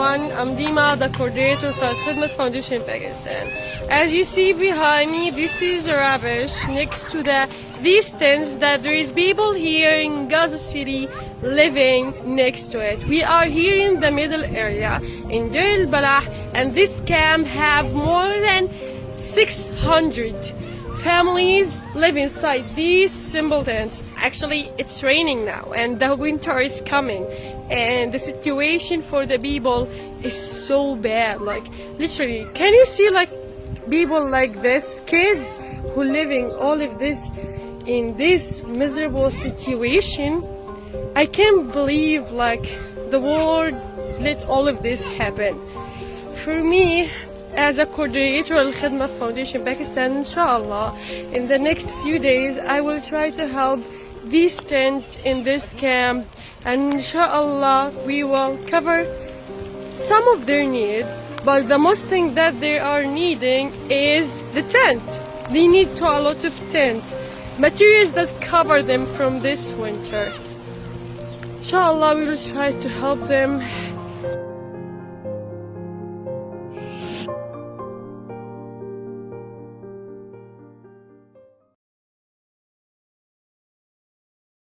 everyone, I'm Dima, the coordinator for Alkhidmat Foundation Pakistan. As you see behind me, this is rubbish next to these tents that there is people here in Gaza City living next to it. We are here in the middle area in Deir al-Balah, and this camp have more than 600 families live inside these simple tents. Actually, it's raining now and the winter is coming, and the situation for the people is so bad. Like literally, can you see like people like this, kids who living all of this in this miserable situation? I can't believe like the world let all of this happen. For me, as a coordinator of Alkhidmat Foundation Pakistan, inshallah, in the next few days, I will try to help these tents in this camp, and inshallah, we will cover some of their needs. But the most thing that they are needing is the tent. They need a lot of tents, materials that cover them from this winter. Inshallah, we will try to help them